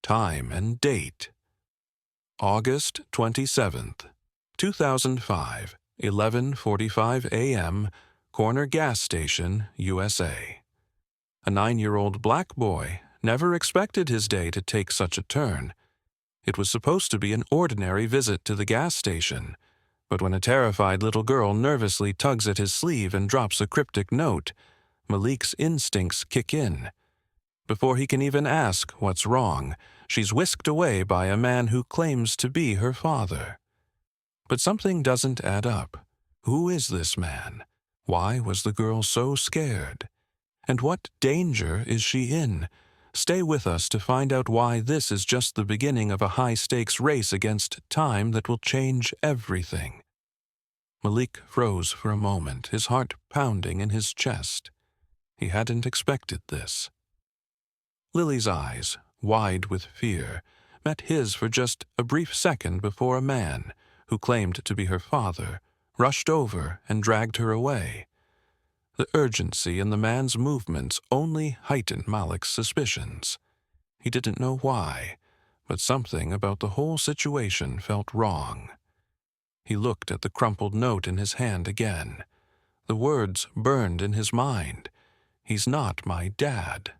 time and date. August 27th, 2005, 11:45 a.m., Corner Gas Station, USA. A 9-year-old black boy never expected his day to take such a turn. It was supposed to be an ordinary visit to the gas station, but when a terrified little girl nervously tugs at his sleeve and drops a cryptic note, Malik's instincts kick in. Before he can even ask what's wrong, she's whisked away by a man who claims to be her father. But something doesn't add up. Who is this man? Why was the girl so scared? And what danger is she in? Stay with us to find out why this is just the beginning of a high-stakes race against time that will change everything. Malik froze for a moment, his heart pounding in his chest. He hadn't expected this. Lily's eyes, wide with fear, met his for just a brief second before a man, who claimed to be her father, rushed over and dragged her away. The urgency in the man's movements only heightened Malik's suspicions. He didn't know why, but something about the whole situation felt wrong. He looked at the crumpled note in his hand again. The words burned in his mind. "He's not my dad."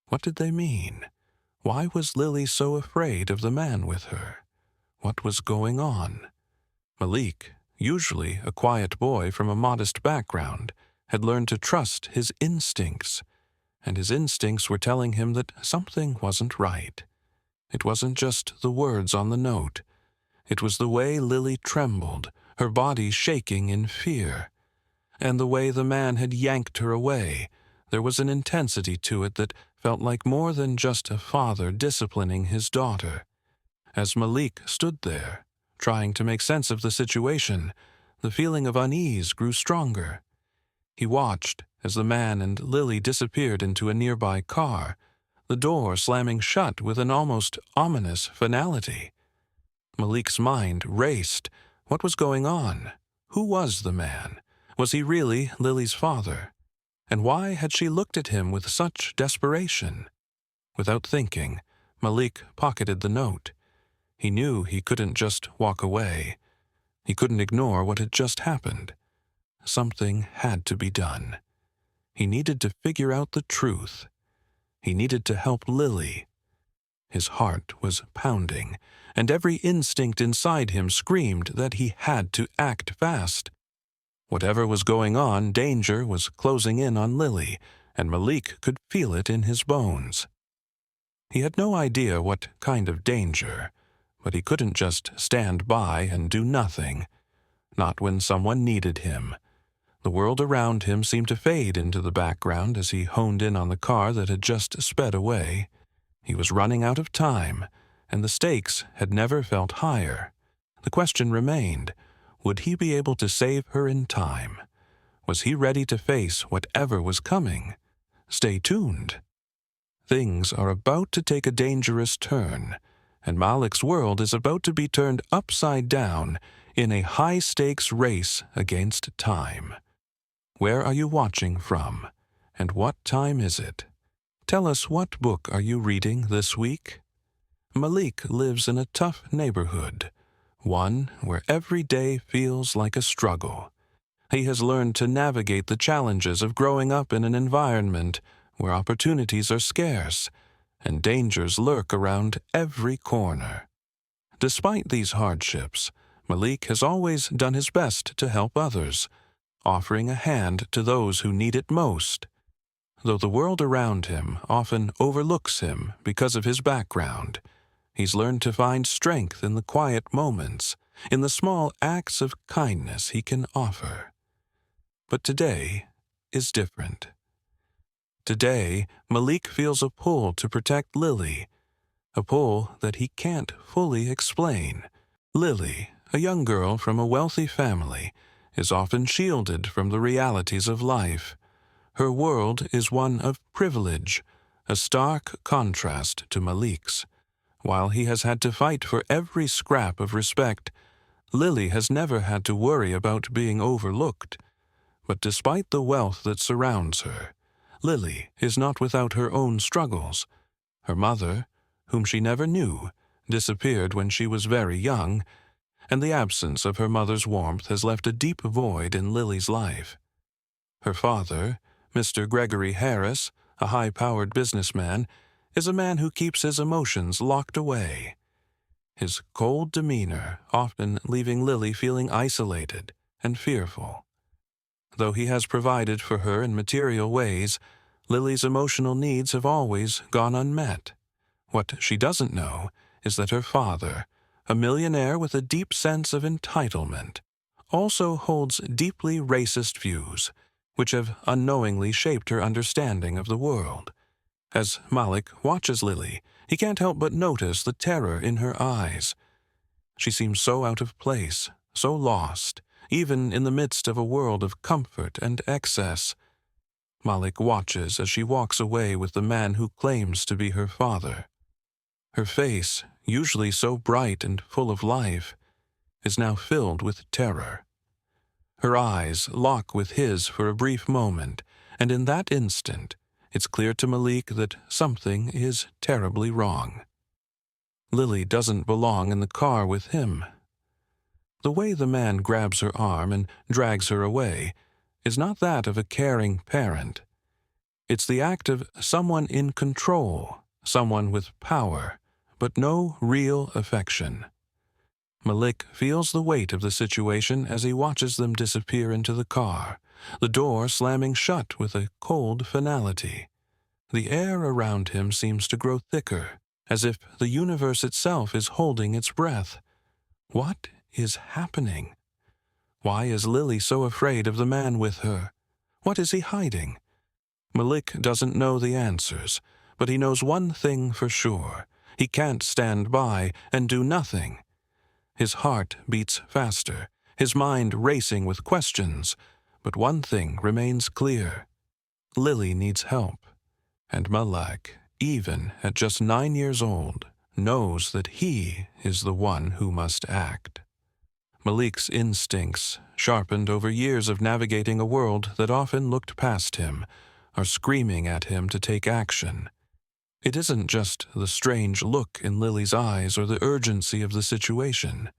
What did they mean? Why was Lily so afraid of the man with her? What was going on? Malik, usually a quiet boy from a modest background, had learned to trust his instincts, and his instincts were telling him that something wasn't right. It wasn't just the words on the note. It was the way Lily trembled, her body shaking in fear. And the way the man had yanked her away, there was an intensity to it that felt like more than just a father disciplining his daughter. As Malik stood there, trying to make sense of the situation, the feeling of unease grew stronger. He watched as the man and Lily disappeared into a nearby car, the door slamming shut with an almost ominous finality. Malik's mind raced. What was going on? Who was the man? Was he really Lily's father? And why had she looked at him with such desperation? Without thinking, Malik pocketed the note. He knew he couldn't just walk away. He couldn't ignore what had just happened. Something had to be done. He needed to figure out the truth. He needed to help Lily. His heart was pounding, and every instinct inside him screamed that he had to act fast. Whatever was going on, danger was closing in on Lily, and Malik could feel it in his bones. He had no idea what kind of danger, but he couldn't just stand by and do nothing. Not when someone needed him. The world around him seemed to fade into the background as he honed in on the car that had just sped away. He was running out of time, and the stakes had never felt higher. The question remained, would he be able to save her in time? Was he ready to face whatever was coming? Stay tuned. Things are about to take a dangerous turn, and Malik's world is about to be turned upside down in a high-stakes race against time. Where are you watching from, and what time is it? Tell us, what book are you reading this week? Malik lives in a tough neighborhood, one where every day feels like a struggle. He has learned to navigate the challenges of growing up in an environment where opportunities are scarce and dangers lurk around every corner. Despite these hardships, Malik has always done his best to help others, offering a hand to those who need it most. Though the world around him often overlooks him because of his background, he's learned to find strength in the quiet moments, in the small acts of kindness he can offer. But today is different. Today, Malik feels a pull to protect Lily, a pull that he can't fully explain. Lily, a young girl from a wealthy family, is often shielded from the realities of life. Her world is one of privilege, a stark contrast to Malik's. While he has had to fight for every scrap of respect, Lily has never had to worry about being overlooked. But despite the wealth that surrounds her, Lily is not without her own struggles. Her mother, whom she never knew, disappeared when she was very young, and the absence of her mother's warmth has left a deep void in Lily's life. Her father, Mr. Gregory Harris, a high-powered businessman, is a man who keeps his emotions locked away. His cold demeanor often leaving Lily feeling isolated and fearful. Though he has provided for her in material ways, Lily's emotional needs have always gone unmet. What she doesn't know is that her father, a millionaire with a deep sense of entitlement, also holds deeply racist views, which have unknowingly shaped her understanding of the world. As Malik watches Lily, he can't help but notice the terror in her eyes. She seems so out of place, so lost, even in the midst of a world of comfort and excess. Malik watches as she walks away with the man who claims to be her father. Her face, usually so bright and full of life, is now filled with terror. Her eyes lock with his for a brief moment, and in that instant, it's clear to Malik that something is terribly wrong. Lily doesn't belong in the car with him. The way the man grabs her arm and drags her away is not that of a caring parent. It's the act of someone in control, someone with power, but no real affection. Malik feels the weight of the situation as he watches them disappear into the car, the door slamming shut with a cold finality. The air around him seems to grow thicker, as if the universe itself is holding its breath. What is happening? Why is Lily so afraid of the man with her? What is he hiding? Malik doesn't know the answers, but he knows one thing for sure. He can't stand by and do nothing. His heart beats faster, his mind racing with questions, but one thing remains clear. Lily needs help, and Malik, even at just 9 years old, knows that he is the one who must act. Malik's instincts, sharpened over years of navigating a world that often looked past him, are screaming at him to take action. It isn't just the strange look in Lily's eyes or the urgency of the situation.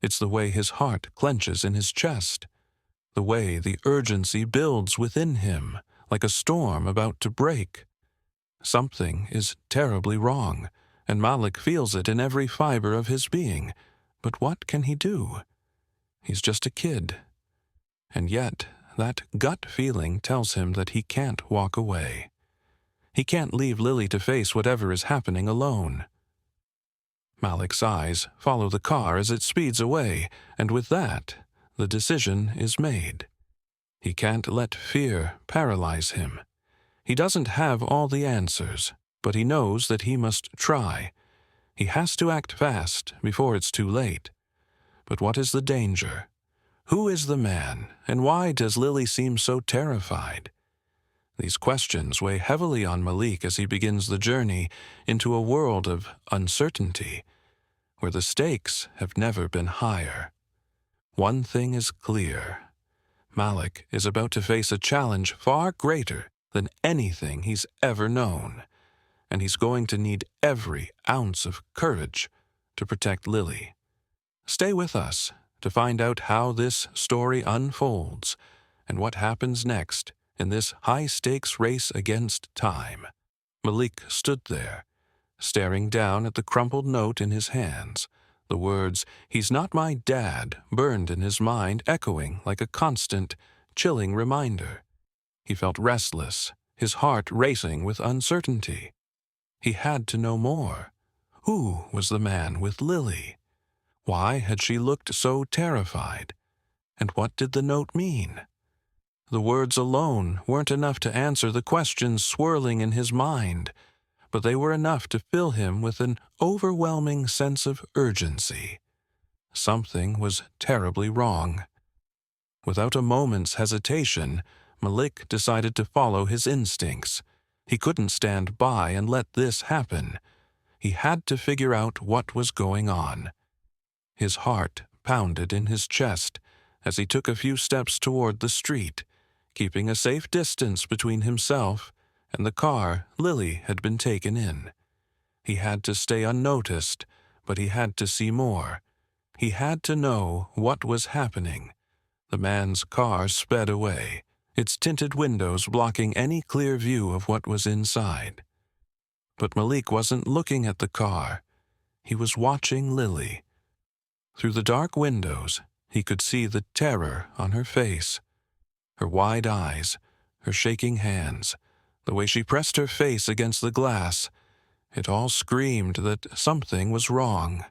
It's the way his heart clenches in his chest, the way the urgency builds within him, like a storm about to break. Something is terribly wrong, and Malik feels it in every fiber of his being. But what can he do? He's just a kid. And yet, that gut feeling tells him that he can't walk away. He can't leave Lily to face whatever is happening alone. Malik's eyes follow the car as it speeds away, and with that, the decision is made. He can't let fear paralyze him. He doesn't have all the answers, but he knows that he must try. He has to act fast before it's too late. But what is the danger? Who is the man, and why does Lily seem so terrified? These questions weigh heavily on Malik as he begins the journey into a world of uncertainty, where the stakes have never been higher. One thing is clear. Malik is about to face a challenge far greater than anything he's ever known, and he's going to need every ounce of courage to protect Lily. Stay with us to find out how this story unfolds and what happens next in this high-stakes race against time. Malik stood there, staring down at the crumpled note in his hands. The words, "He's not my dad," burned in his mind, echoing like a constant, chilling reminder. He felt restless, his heart racing with uncertainty. He had to know more. Who was the man with Lily? Why had she looked so terrified? And what did the note mean? The words alone weren't enough to answer the questions swirling in his mind, but they were enough to fill him with an overwhelming sense of urgency. Something was terribly wrong. Without a moment's hesitation, Malik decided to follow his instincts. He couldn't stand by and let this happen. He had to figure out what was going on. His heart pounded in his chest as he took a few steps toward the street, keeping a safe distance between himself and the car Lily had been taken in. He had to stay unnoticed, but he had to see more. He had to know what was happening. The man's car sped away, its tinted windows blocking any clear view of what was inside. But Malik wasn't looking at the car. He was watching Lily. Through the dark windows, he could see the terror on her face. Her wide eyes, her shaking hands, the way she pressed her face against the glass, it all screamed that something was wrong.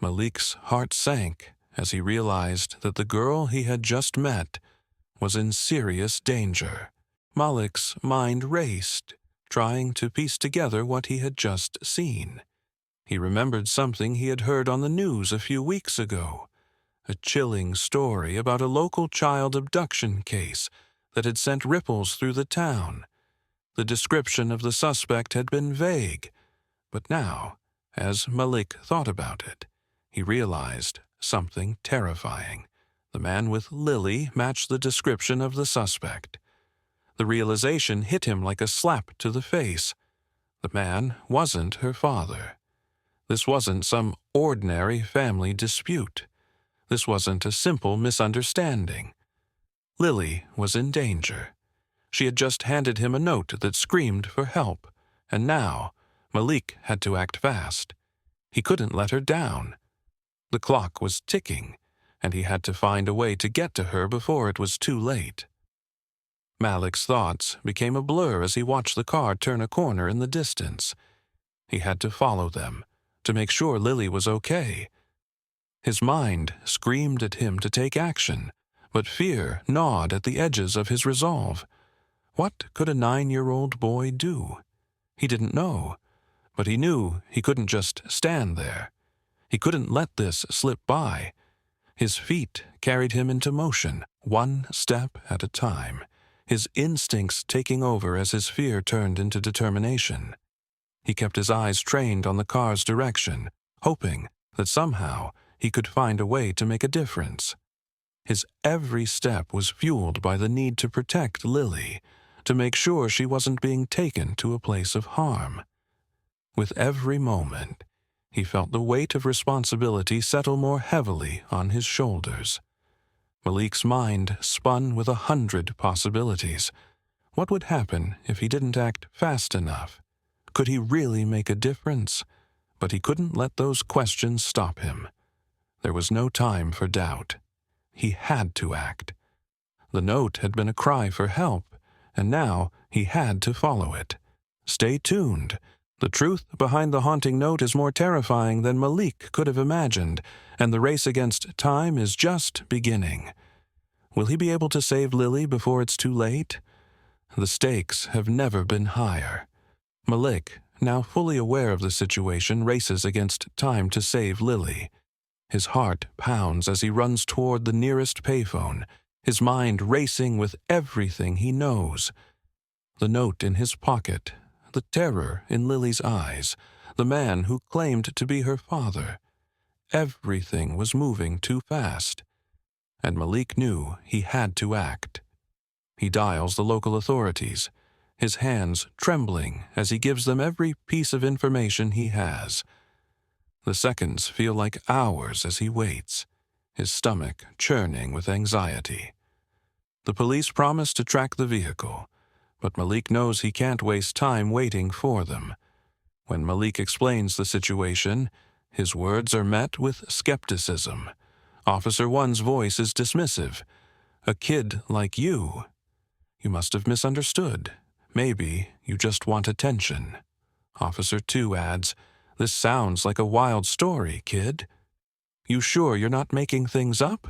Malik's heart sank as he realized that the girl he had just met was in serious danger. Malik's mind raced, trying to piece together what he had just seen. He remembered something he had heard on the news a few weeks ago, a chilling story about a local child abduction case that had sent ripples through the town. The description of the suspect had been vague, but now, as Malik thought about it, he realized something terrifying. The man with Lily matched the description of the suspect. The realization hit him like a slap to the face. The man wasn't her father. This wasn't some ordinary family dispute. This wasn't a simple misunderstanding. Lily was in danger. She had just handed him a note that screamed for help, and now Malik had to act fast. He couldn't let her down. The clock was ticking, and he had to find a way to get to her before it was too late. Malik's thoughts became a blur as he watched the car turn a corner in the distance. He had to follow them, to make sure Lily was okay. His mind screamed at him to take action, but fear gnawed at the edges of his resolve. What could a 9-year-old boy do? He didn't know, but he knew he couldn't just stand there. He couldn't let this slip by. His feet carried him into motion, one step at a time, his instincts taking over as his fear turned into determination. He kept his eyes trained on the car's direction, hoping that somehow he could find a way to make a difference. His every step was fueled by the need to protect Lily, to make sure she wasn't being taken to a place of harm. With every moment, he felt the weight of responsibility settle more heavily on his shoulders. Malik's mind spun with 100 possibilities. What would happen if he didn't act fast enough? Could he really make a difference? But he couldn't let those questions stop him. There was no time for doubt. He had to act. The note had been a cry for help, and now he had to follow it. Stay tuned. The truth behind the haunting note is more terrifying than Malik could have imagined, and the race against time is just beginning. Will he be able to save Lily before it's too late? The stakes have never been higher. Malik, now fully aware of the situation, races against time to save Lily. His heart pounds as he runs toward the nearest payphone, his mind racing with everything he knows. The note in his pocket, the terror in Lily's eyes, the man who claimed to be her father. Everything was moving too fast, and Malik knew he had to act. He dials the local authorities, his hands trembling as he gives them every piece of information he has. The seconds feel like hours as he waits, his stomach churning with anxiety. The police promise to track the vehicle, but Malik knows he can't waste time waiting for them. When Malik explains the situation, his words are met with skepticism. Officer 1's voice is dismissive. "A kid like you. You must have misunderstood. Maybe you just want attention." Officer 2 adds, "This sounds like a wild story, kid. You sure you're not making things up?"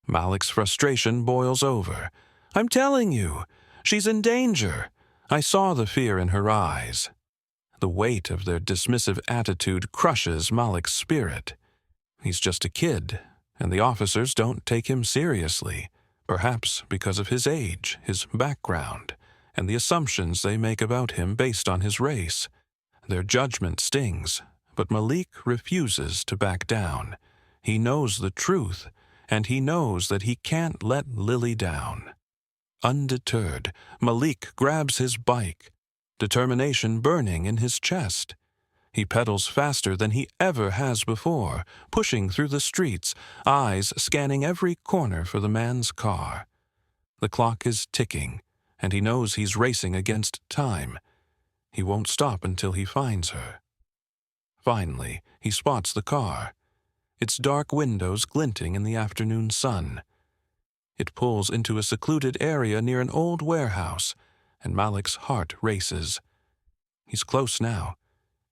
Malik's frustration boils over. "I'm telling you, she's in danger." I saw the fear in her eyes. The weight of their dismissive attitude crushes Malik's spirit. He's just a kid, and the officers don't take him seriously, perhaps because of his age, his background, and the assumptions they make about him based on his race. Their judgment stings, but Malik refuses to back down. He knows the truth, and he knows that he can't let Lily down. Undeterred, Malik grabs his bike, determination burning in his chest. He pedals faster than he ever has before, pushing through the streets, eyes scanning every corner for the man's car. The clock is ticking, and he knows he's racing against time. He won't stop until he finds her. Finally, he spots the car, its dark windows glinting in the afternoon sun. It pulls into a secluded area near an old warehouse, and Malik's heart races. He's close now.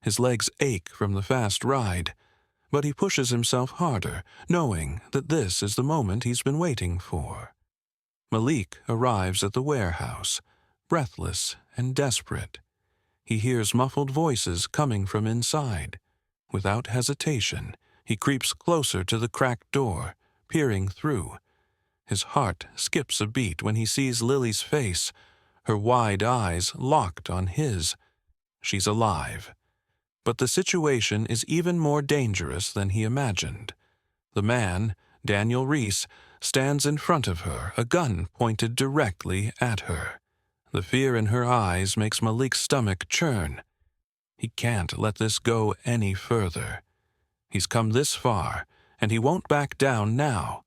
His legs ache from the fast ride, but he pushes himself harder, knowing that this is the moment he's been waiting for. Malik arrives at the warehouse, breathless and desperate. He hears muffled voices coming from inside. Without hesitation, he creeps closer to the cracked door, peering through. His heart skips a beat when he sees Lily's face, her wide eyes locked on his. She's alive. But the situation is even more dangerous than he imagined. The man, Daniel Reese, stands in front of her, a gun pointed directly at her. The fear in her eyes makes Malik's stomach churn. He can't let this go any further. He's come this far, and he won't back down now.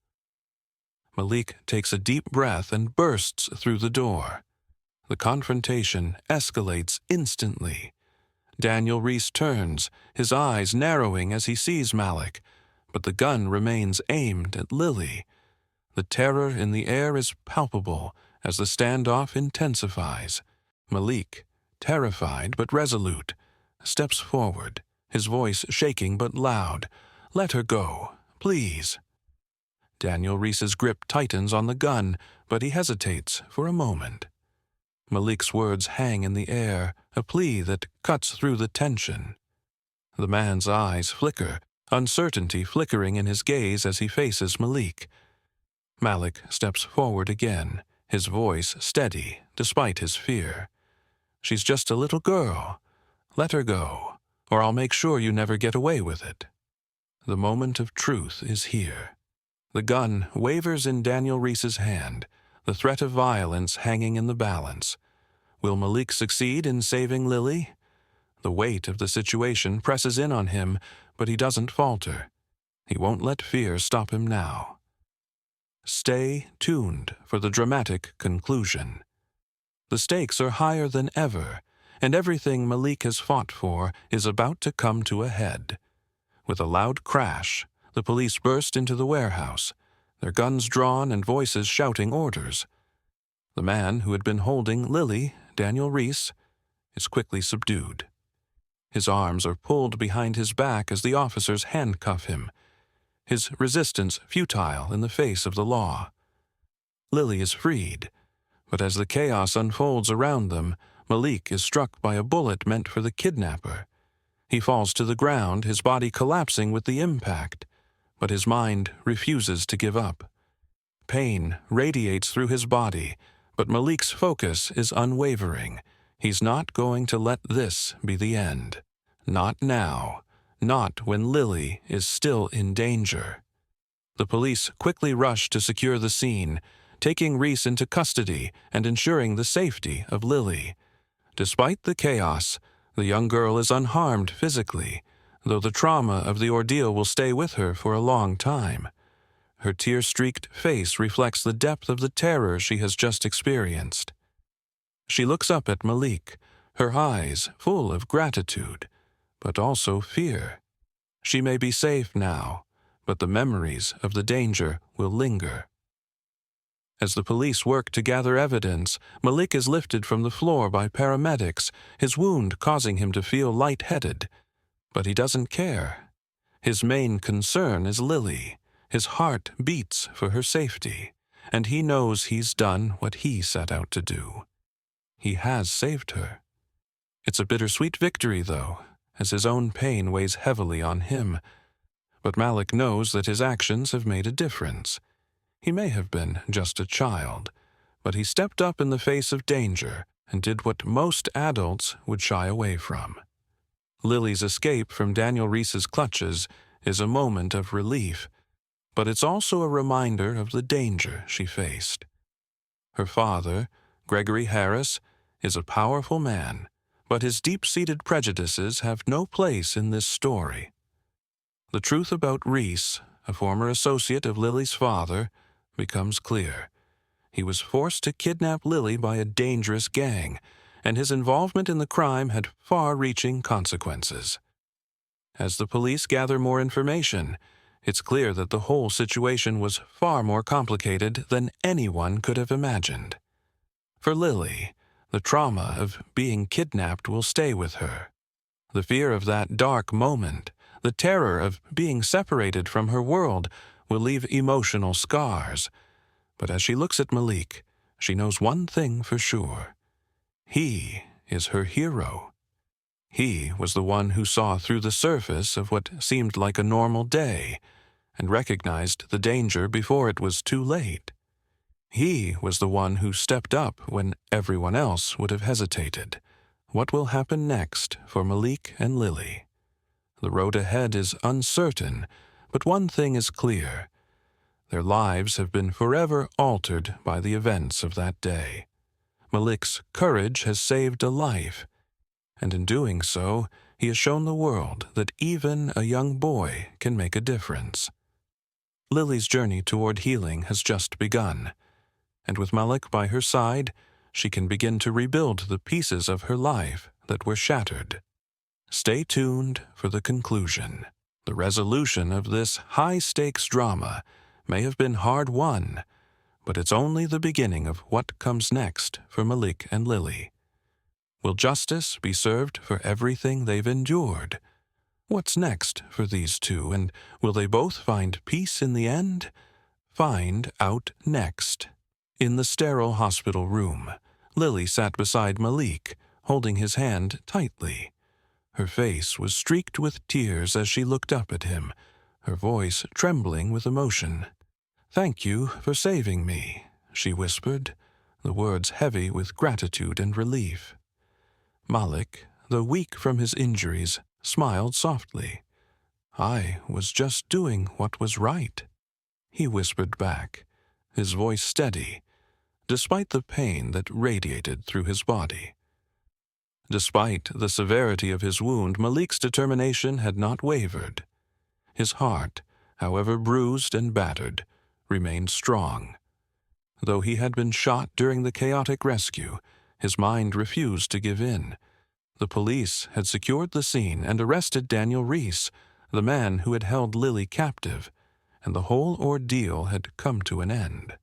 Malik takes a deep breath and bursts through the door. The confrontation escalates instantly. Daniel Reese turns, his eyes narrowing as he sees Malik, but the gun remains aimed at Lily. The terror in the air is palpable as the standoff intensifies. Malik, terrified but resolute, steps forward, his voice shaking but loud. "Let her go, please." Daniel Reese's grip tightens on the gun, but he hesitates for a moment. Malik's words hang in the air, a plea that cuts through the tension. The man's eyes flicker, uncertainty flickering in his gaze as he faces Malik. Malik steps forward again, his voice steady despite his fear. "She's just a little girl. Let her go, or I'll make sure you never get away with it." The moment of truth is here. The gun wavers in Daniel Reese's hand, the threat of violence hanging in the balance. Will Malik succeed in saving Lily? The weight of the situation presses in on him, but he doesn't falter. He won't let fear stop him now. Stay tuned for the dramatic conclusion. The stakes are higher than ever, and everything Malik has fought for is about to come to a head. With a loud crash, the police burst into the warehouse, their guns drawn and voices shouting orders. The man who had been holding Lily, Daniel Reese, is quickly subdued. His arms are pulled behind his back as the officers handcuff him, his resistance futile in the face of the law. Lily is freed, but as the chaos unfolds around them, Malik is struck by a bullet meant for the kidnapper. He falls to the ground, his body collapsing with the impact, but his mind refuses to give up. Pain radiates through his body, but Malik's focus is unwavering. He's not going to let this be the end. Not now. Not when Lily is still in danger. The police quickly rush to secure the scene, taking Reese into custody and ensuring the safety of Lily. Despite the chaos, the young girl is unharmed physically, though the trauma of the ordeal will stay with her for a long time. Her tear-streaked face reflects the depth of the terror she has just experienced. She looks up at Malik, her eyes full of gratitude, but also fear. She may be safe now, but the memories of the danger will linger. As the police work to gather evidence, Malik is lifted from the floor by paramedics, his wound causing him to feel lightheaded. But he doesn't care. His main concern is Lily. His heart beats for her safety, and he knows he's done what he set out to do. He has saved her. It's a bittersweet victory, though, as his own pain weighs heavily on him. But Malik knows that his actions have made a difference. He may have been just a child, but he stepped up in the face of danger and did what most adults would shy away from. Lily's escape from Daniel Reese's clutches is a moment of relief, but it's also a reminder of the danger she faced. Her father, Gregory Harris, is a powerful man, But his deep-seated prejudices have no place in this story. The truth about Reese, a former associate of Lily's father, becomes clear. He was forced to kidnap Lily by a dangerous gang, and his involvement in the crime had far-reaching consequences. As the police gather more information, it's clear that the whole situation was far more complicated than anyone could have imagined. For Lily, the trauma of being kidnapped will stay with her. The fear of that dark moment, the terror of being separated from her world, will leave emotional scars. But as she looks at Malik, she knows one thing for sure. He is her hero. He was the one who saw through the surface of what seemed like a normal day and recognized the danger before it was too late. He was the one who stepped up when everyone else would have hesitated. What will happen next for Malik and Lily? The road ahead is uncertain, but one thing is clear. Their lives have been forever altered by the events of that day. Malik's courage has saved a life, and in doing so, he has shown the world that even a young boy can make a difference. Lily's journey toward healing has just begun, and with Malik by her side, she can begin to rebuild the pieces of her life that were shattered. Stay tuned for the conclusion. The resolution of this high-stakes drama may have been hard-won, but it's only the beginning of what comes next for Malik and Lily. Will justice be served for everything they've endured? What's next for these two, and will they both find peace in the end? Find out next. In the sterile hospital room, Lily sat beside Malik, holding his hand tightly. Her face was streaked with tears as she looked up at him, her voice trembling with emotion. "Thank you for saving me," she whispered, the words heavy with gratitude and relief. Malik, though weak from his injuries, smiled softly. "I was just doing what was right," he whispered back, his voice steady, despite the pain that radiated through his body. Despite the severity of his wound, Malik's determination had not wavered. His heart, however bruised and battered, remained strong. Though he had been shot during the chaotic rescue, his mind refused to give in. The police had secured the scene and arrested Daniel Reese, the man who had held Lily captive, and the whole ordeal had come to an end.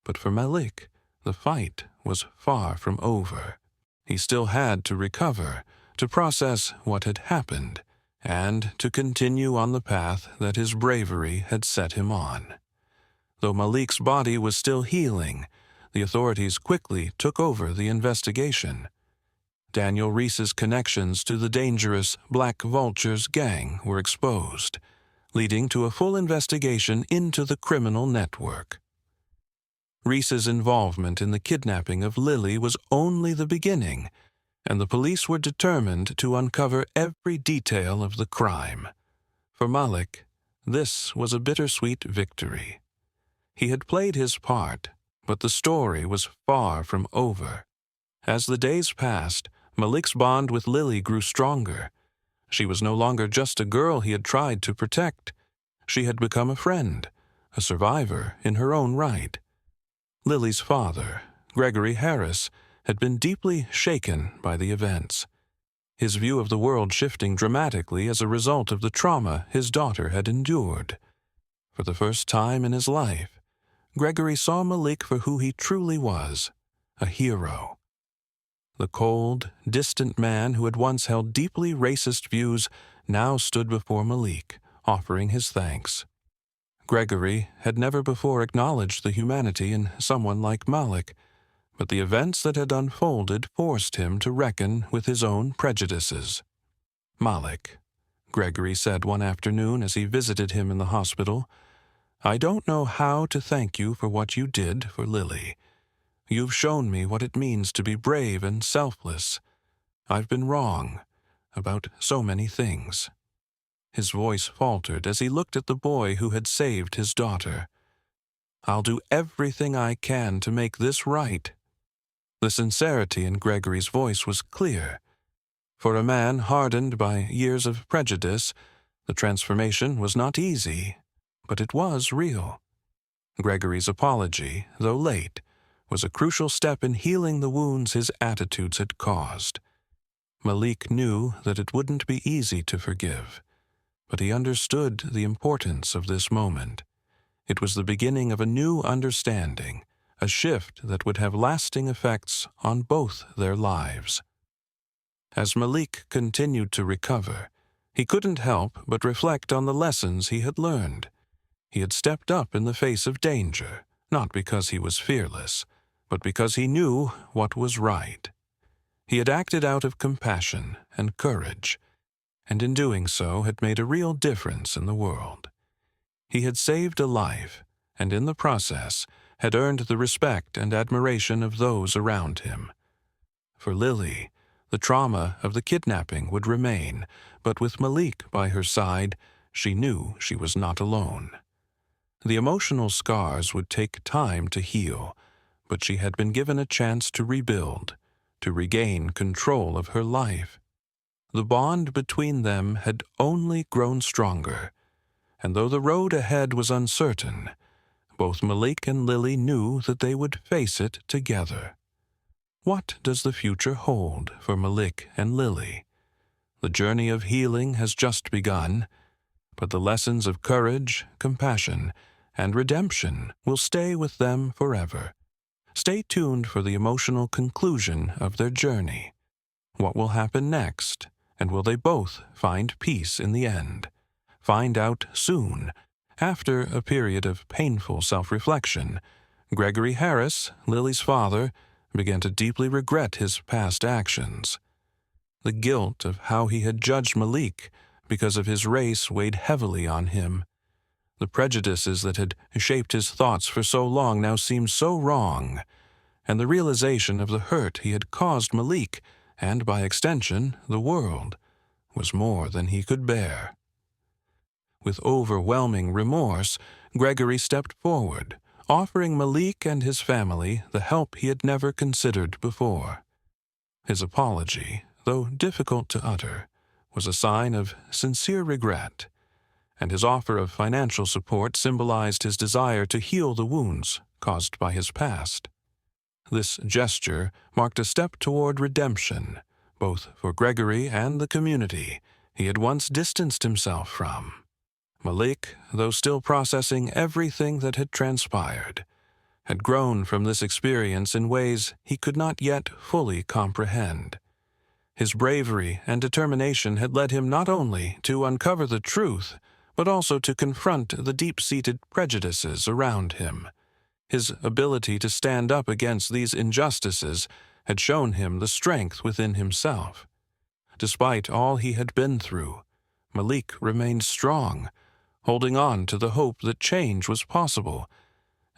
But for Malik, the fight was far from over. He still had to recover, to process what had happened, and to continue on the path that his bravery had set him on. Though Malik's body was still healing, the authorities quickly took over the investigation. Daniel Reese's connections to the dangerous Black Vultures gang were exposed, leading to a full investigation into the criminal network. Reese's involvement in the kidnapping of Lily was only the beginning, and the police were determined to uncover every detail of the crime. For Malik, this was a bittersweet victory. He had played his part, but the story was far from over. As the days passed, Malik's bond with Lily grew stronger. She was no longer just a girl he had tried to protect. She had become a friend, a survivor in her own right. Lily's father, Gregory Harris, had been deeply shaken by the events, his view of the world shifting dramatically as a result of the trauma his daughter had endured. For the first time in his life, Gregory saw Malik for who he truly was, a hero. The cold, distant man who had once held deeply racist views now stood before Malik, offering his thanks. Gregory had never before acknowledged the humanity in someone like Malik, but the events that had unfolded forced him to reckon with his own prejudices. "Malik," Gregory said one afternoon as he visited him in the hospital, "I don't know how to thank you for what you did for Lily. You've shown me what it means to be brave and selfless. I've been wrong about so many things." His voice faltered as he looked at the boy who had saved his daughter. "I'll do everything I can to make this right." The sincerity in Gregory's voice was clear, For a man hardened by years of prejudice, the transformation was not easy, but it was real. Gregory's apology, though late, was a crucial step in healing the wounds his attitudes had caused. Malik knew that it wouldn't be easy to forgive, but he understood the importance of this moment. It was the beginning of a new understanding, a shift that would have lasting effects on both their lives. As Malik continued to recover, he couldn't help but reflect on the lessons he had learned. He had stepped up in the face of danger, not because he was fearless, but because he knew what was right. He had acted out of compassion and courage, and in doing so had made a real difference in the world. He had saved a life, and in the process had earned the respect and admiration of those around him. For Lily, the trauma of the kidnapping would remain, but with Malik by her side, she knew she was not alone. The emotional scars would take time to heal, but she had been given a chance to rebuild, to regain control of her life. The bond between them had only grown stronger, and though the road ahead was uncertain, both Malik and Lily knew that they would face it together. What does the future hold for Malik and Lily? The journey of healing has just begun, but the lessons of courage, compassion, and redemption will stay with them forever. Stay tuned for the emotional conclusion of their journey. What will happen next, and will they both find peace in the end? Find out soon. After a period of painful self-reflection, Gregory Harris, Lily's father, began to deeply regret his past actions. The guilt of how he had judged Malik because of his race weighed heavily on him. The prejudices that had shaped his thoughts for so long now seemed so wrong, and the realization of the hurt he had caused Malik, and by extension the world, was more than he could bear. With overwhelming remorse, Gregory stepped forward, offering Malik and his family the help he had never considered before. His apology, though difficult to utter, was a sign of sincere regret, and his offer of financial support symbolized his desire to heal the wounds caused by his past. This gesture marked a step toward redemption, both for Gregory and the community he had once distanced himself from. Malik, though still processing everything that had transpired, had grown from this experience in ways he could not yet fully comprehend. His bravery and determination had led him not only to uncover the truth, but also to confront the deep-seated prejudices around him. His ability to stand up against these injustices had shown him the strength within himself. Despite all he had been through, Malik remained strong, holding on to the hope that change was possible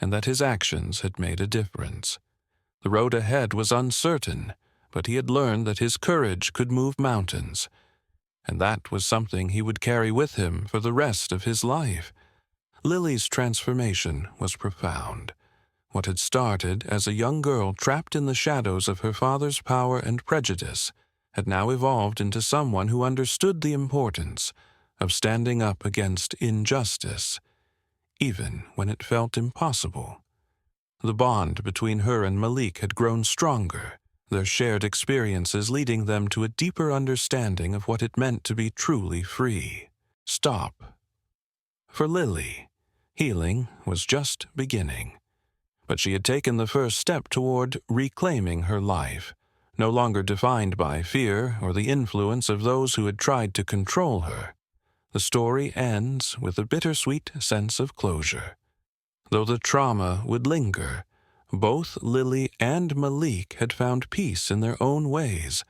and that his actions had made a difference. The road ahead was uncertain, but he had learned that his courage could move mountains, and that was something he would carry with him for the rest of his life. Lily's transformation was profound. What had started as a young girl trapped in the shadows of her father's power and prejudice had now evolved into someone who understood the importance of standing up against injustice, even when it felt impossible. The bond between her and Malik had grown stronger, their shared experiences leading them to a deeper understanding of what it meant to be truly free. Stop. For Lily, healing was just beginning, but she had taken the first step toward reclaiming her life, no longer defined by fear or the influence of those who had tried to control her. The story ends with a bittersweet sense of closure. Though the trauma would linger, both Lily and Malik had found peace in their own ways.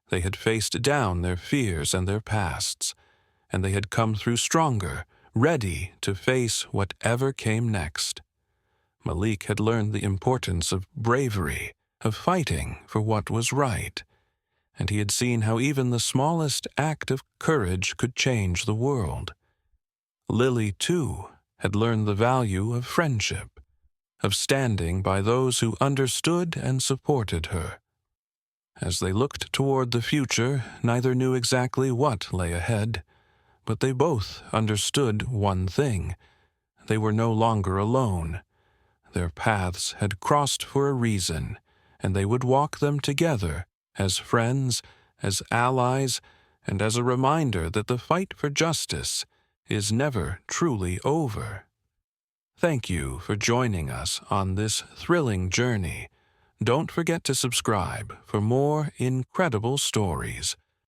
They had faced down their fears and their pasts, and they had come through stronger, ready to face whatever came next. Malik had learned the importance of bravery, of fighting for what was right, and he had seen how even the smallest act of courage could change the world. Lily, too, had learned the value of friendship, of standing by those who understood and supported her. As they looked toward the future, neither knew exactly what lay ahead, but they both understood one thing. They were no longer alone. Their paths had crossed for a reason, and they would walk them together as friends, as allies, and as a reminder that the fight for justice is never truly over. Thank you for joining us on this thrilling journey. Don't forget to subscribe for more incredible stories.